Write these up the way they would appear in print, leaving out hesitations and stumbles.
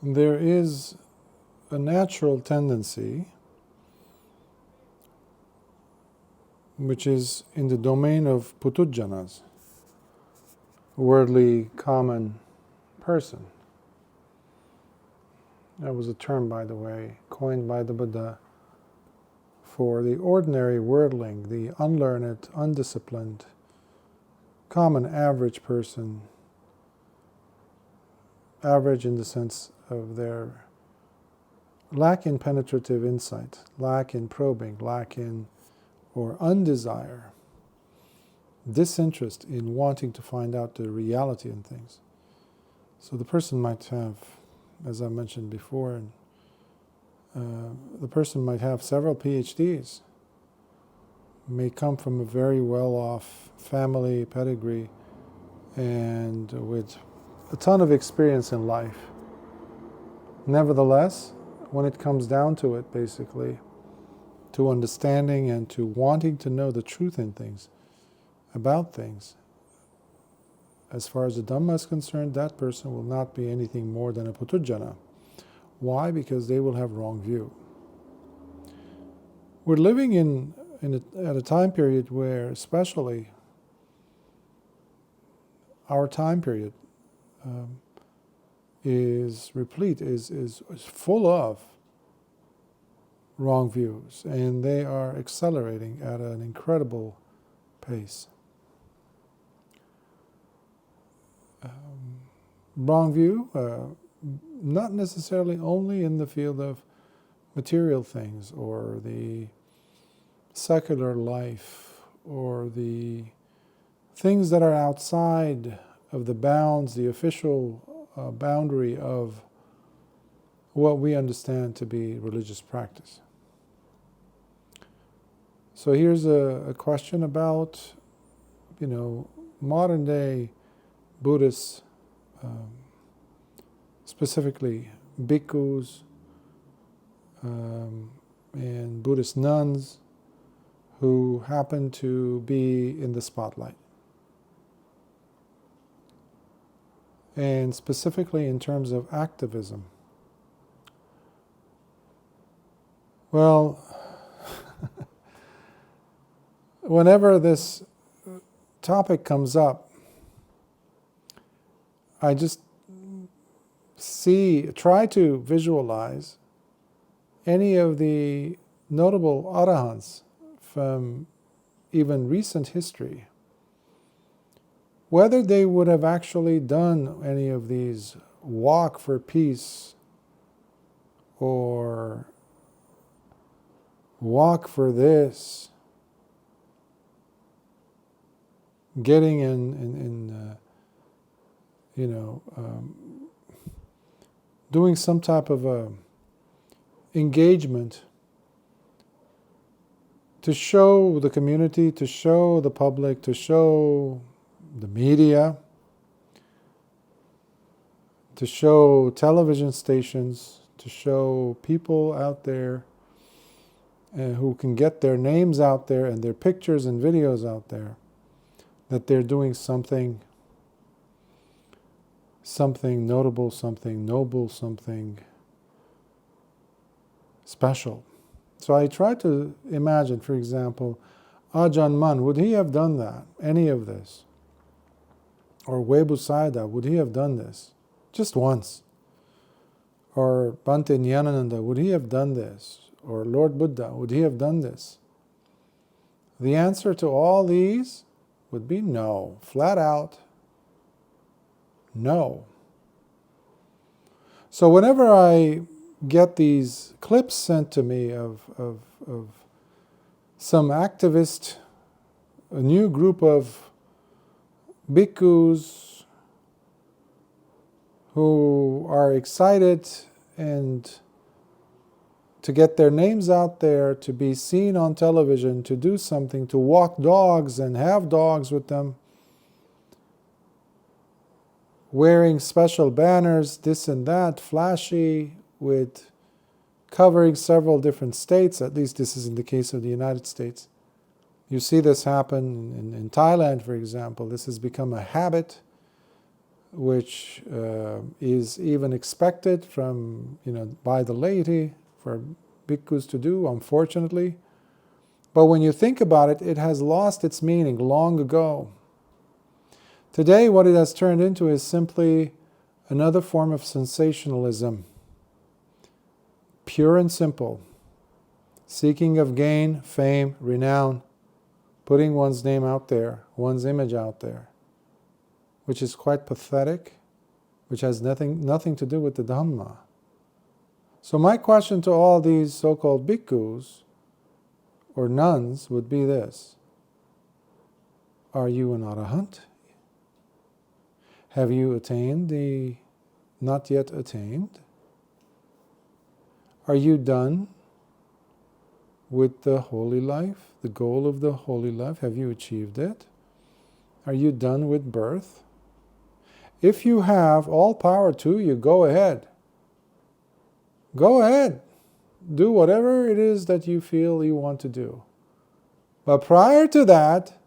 there is a natural tendency, which is in the domain of putujjanas, worldly common person. That was a term, by the way, coined by the Buddha for the ordinary worldling, the unlearned, undisciplined, common average person, average in the sense of their lack in penetrative insight, lack in probing, lack in or undesire, disinterest in wanting to find out the reality in things. So the person might have, as I mentioned before, the person might have several PhDs, may come from a very well-off family pedigree and with a ton of experience in life. Nevertheless, when it comes down to it, basically, to understanding and to wanting to know the truth in things, about things, as far as the Dhamma is concerned, that person will not be anything more than a putujjana. Why? Because they will have wrong view. We're living at a time period where, especially our time period, is replete, is full of wrong views, and they are accelerating at an incredible pace. Wrong view, not necessarily only in the field of material things or the secular life or the things that are outside of the bounds, the official boundary of what we understand to be religious practice. So here's a question about, modern day Buddhists, specifically bhikkhus and Buddhist nuns who happen to be in the spotlight. And specifically in terms of activism. Well, whenever this topic comes up, I just try to visualize any of the notable arahants from even recent history, whether they would have actually done any of these walk for peace or walk for this, getting doing some type of engagement to show the community, to show the public, to show the media, to show television stations, to show people out there who can get their names out there and their pictures and videos out there, that they're doing something notable, something noble, something special. So I try to imagine, for example, Ajahn Mun, would he have done that, any of this? Or Webu Sayadaw, would he have done this? Just once. Or Bhante Nyanananda, would he have done this? Or Lord Buddha, would he have done this? The answer to all these would be no, flat out, no. So whenever I get these clips sent to me of some activist, a new group of bhikkhus who are excited and to get their names out there, to be seen on television, to do something, to walk dogs and have dogs with them, wearing special banners, this and that, flashy, with covering several different states. At least this is in the case of the United States. You see this happen in Thailand, for example. This has become a habit. which is even expected from, by the laity for bhikkhus to do, unfortunately. But when you think about it, it has lost its meaning long ago. Today, what it has turned into is simply another form of sensationalism, pure and simple, seeking of gain, fame, renown, putting one's name out there, one's image out there, which is quite pathetic, which has nothing to do with the Dhamma. So my question to all these so-called bhikkhus or nuns would be this: are you an arahant? Have you attained the not yet attained? Are you done with the holy life, the goal of the holy life? Have you achieved it? Are you done with birth? If you have, all power to you, go ahead. Go ahead. Do whatever it is that you feel you want to do. But prior to that,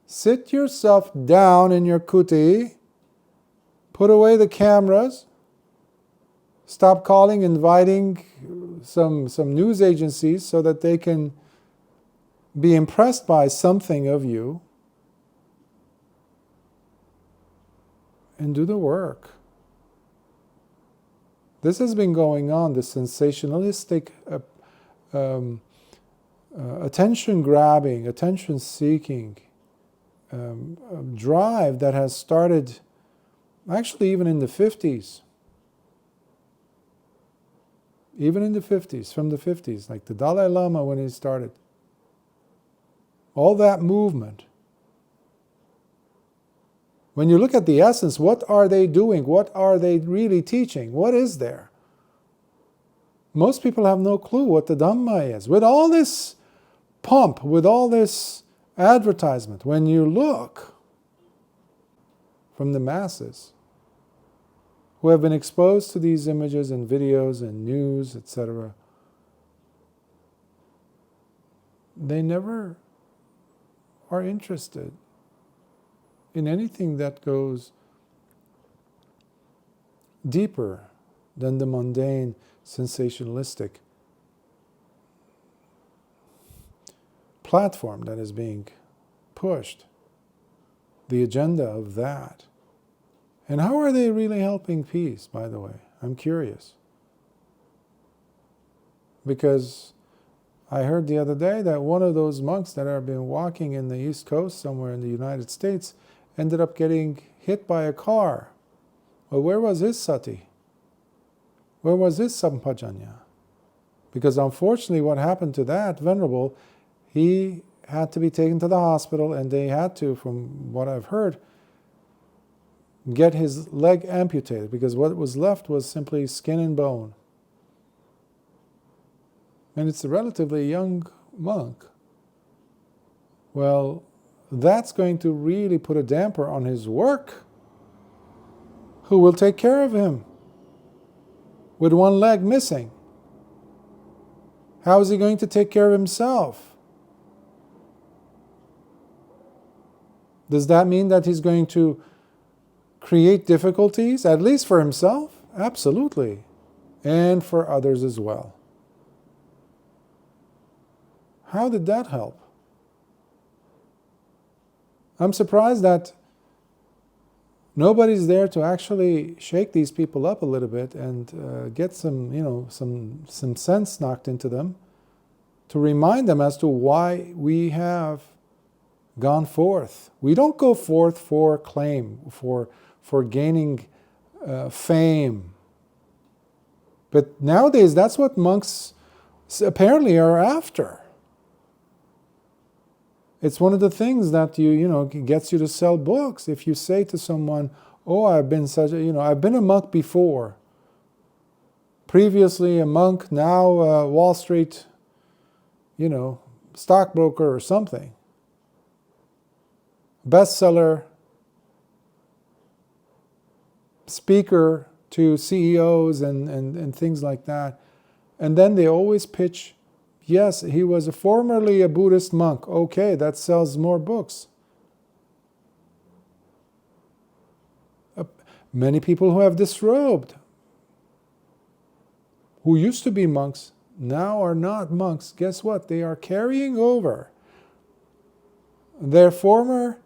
sit yourself down in your kuti, put away the cameras, stop calling, inviting some news agencies so that they can be impressed by something of you, and do the work. This has been going on, the sensationalistic, attention-grabbing, attention-seeking drive that has started actually even in the 50s. Even in the 50s, from the 50s, like the Dalai Lama when he started. All that movement. When you look at the essence, what are they doing? What are they really teaching? What is there? Most people have no clue what the Dhamma is. With all this pomp, with all this advertisement, when you look from the masses who have been exposed to these images and videos and news, etc., they never are interested in anything that goes deeper than the mundane, sensationalistic platform that is being pushed, the agenda of that. And how are they really helping peace, by the way? I'm curious. Because I heard the other day that one of those monks that have been walking in the East Coast somewhere in the United States ended up getting hit by a car. Well, where was his sati? Where was his sampajanya? Because unfortunately what happened to that venerable, he had to be taken to the hospital, and they had to, from what I've heard, get his leg amputated, because what was left was simply skin and bone. And it's a relatively young monk. Well, that's going to really put a damper on his work. Who will take care of him with one leg missing? How is he going to take care of himself? Does that mean that he's going to create difficulties, at least for himself? Absolutely. And for others as well. How did that help? I'm surprised that nobody's there to actually shake these people up a little bit and get some sense knocked into them, to remind them as to why we have gone forth. We don't go forth for claim, for gaining fame. But nowadays, that's what monks apparently are after. It's one of the things that gets you to sell books. If you say to someone, "Oh, I've been I've been a monk before. Previously a monk, now a Wall Street, stockbroker or something. Bestseller, speaker to CEOs and things like that." And then they always pitch, yes, he was formerly a Buddhist monk. Okay, that sells more books. Many people who have disrobed, who used to be monks, now are not monks. Guess what? They are carrying over their former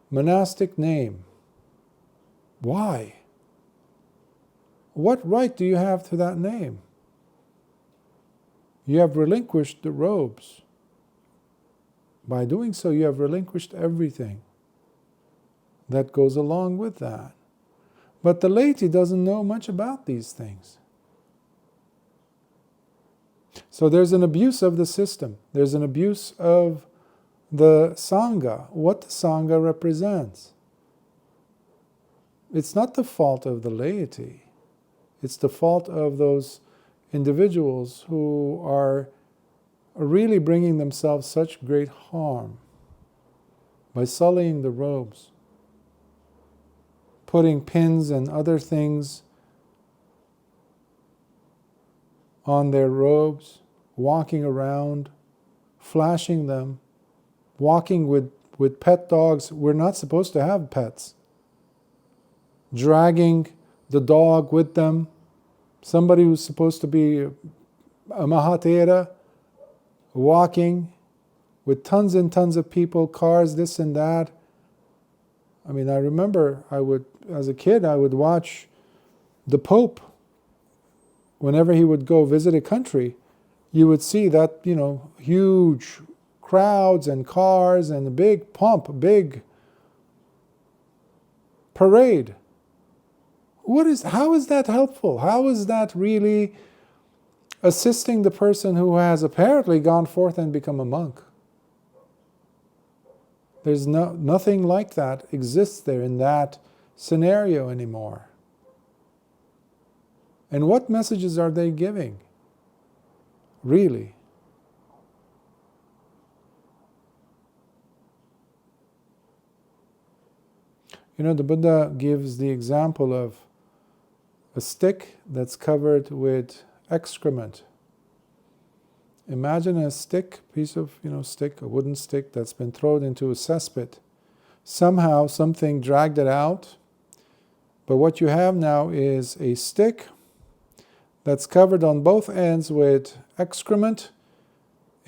monastic name. Why? What right do you have to that name? You have relinquished the robes. By doing so, you have relinquished everything that goes along with that. But the laity doesn't know much about these things. So there's an abuse of the system. There's an abuse of the Sangha, what the Sangha represents. It's not the fault of the laity. It's the fault of those individuals who are really bringing themselves such great harm by sullying the robes, putting pins and other things on their robes, walking around, flashing them, walking with pet dogs. We're not supposed to have pets. Dragging the dog with them. Somebody who's supposed to be a Mahatera, walking with tons and tons of people, cars, this and that. I mean, I remember as a kid, I would watch the Pope. Whenever he would go visit a country, you would see that, huge crowds and cars and a big pomp, a big parade. How is that helpful? How is that really assisting the person who has apparently gone forth and become a monk? There's nothing like that exists there in that scenario anymore. And what messages are they giving? Really? The Buddha gives the example of a stick that's covered with excrement. Imagine a stick, piece of, stick, a wooden stick that's been thrown into a cesspit. Somehow something dragged it out, but what you have now is a stick that's covered on both ends with excrement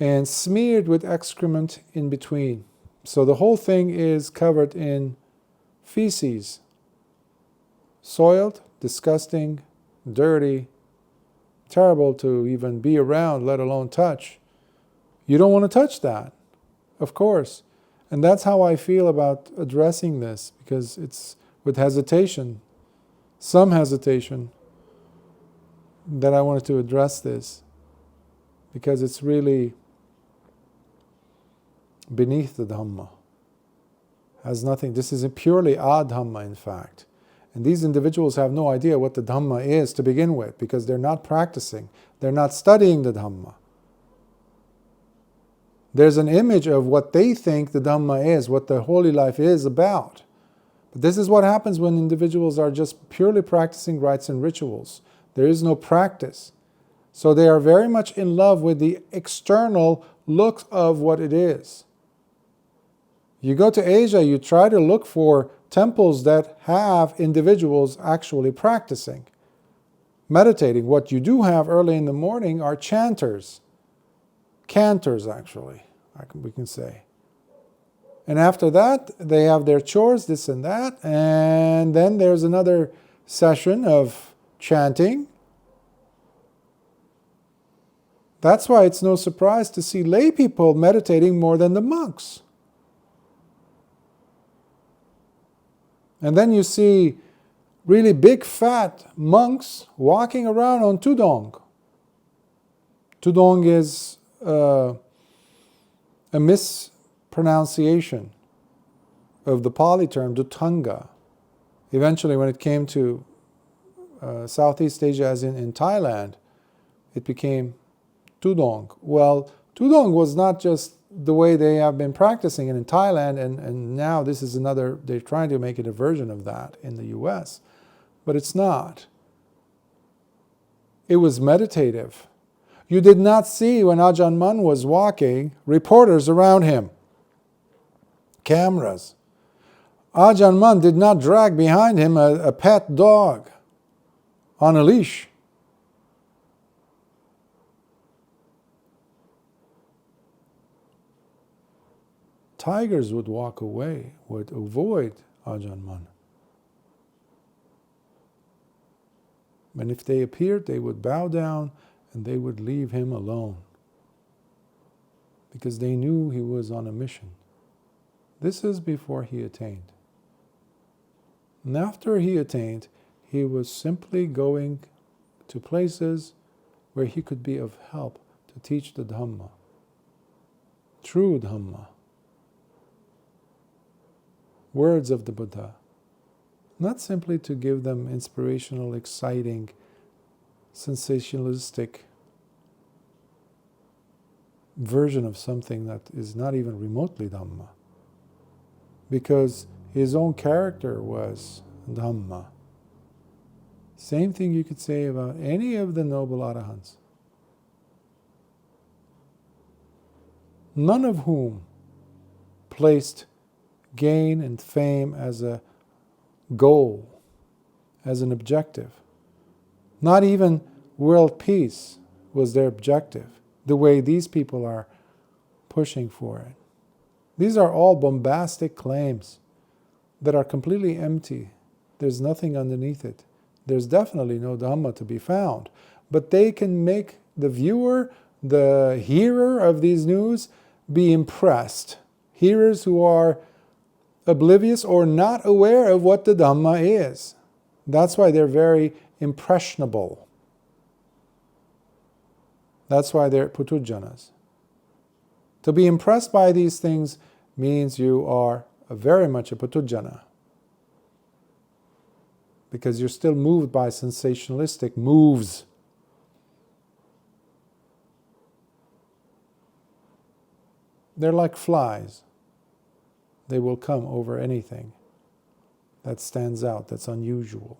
and smeared with excrement in between. So the whole thing is covered in feces. Soiled, disgusting, dirty, terrible to even be around, let alone touch. You don't want to touch that, of course. And that's how I feel about addressing this, because it's with hesitation, some hesitation, that I wanted to address this, because it's really beneath the Dhamma. Has nothing, this is purely adhamma in fact. And these individuals have no idea what the Dhamma is to begin with, because they're not practicing, they're not studying the Dhamma. There's an image of what they think the Dhamma is, what the holy life is about. But this is what happens when individuals are just purely practicing rites and rituals. There is no practice. So they are very much in love with the external look of what it is. You go to Asia, you try to look for temples that have individuals actually practicing, meditating. What you do have early in the morning are chanters, cantors actually, we can say. And after that, they have their chores, this and that, and then there's another session of chanting. That's why it's no surprise to see lay people meditating more than the monks. And then you see really big fat monks walking around on tudong. Tudong is a mispronunciation of the Pali term Dutanga. Eventually, when it came to Southeast Asia, as in Thailand, it became tudong. Well, tudong was not just the way they have been practicing it in Thailand, and now this is another, they're trying to make it a version of that in the US. But it's not. It was meditative. You did not see, when Ajahn Mun was walking, reporters around him. Cameras. Ajahn Mun did not drag behind him a pet dog on a leash. Tigers would walk away, would avoid Ajahn Mun. And if they appeared, they would bow down and they would leave him alone, because they knew he was on a mission. This is before he attained. And after he attained, he was simply going to places where he could be of help to teach the Dhamma, true Dhamma, words of the Buddha. Not simply to give them inspirational, exciting, sensationalistic version of something that is not even remotely Dhamma. Because his own character was Dhamma. Same thing you could say about any of the noble Arahants. None of whom placed gain and fame as a goal, as an objective. Not even world peace was their objective, the way these people are pushing for it. These are all bombastic claims that are completely empty. There's nothing underneath it. There's definitely no Dhamma to be found. But they can make the viewer, the hearer of these news, be impressed. Hearers who are oblivious or not aware of what the Dhamma is. That's why they're very impressionable. That's why they're putujjanas. To be impressed by these things means you are very much a putujjana, because you're still moved by sensationalistic moves. They're like flies. They will come over anything that stands out, that's unusual.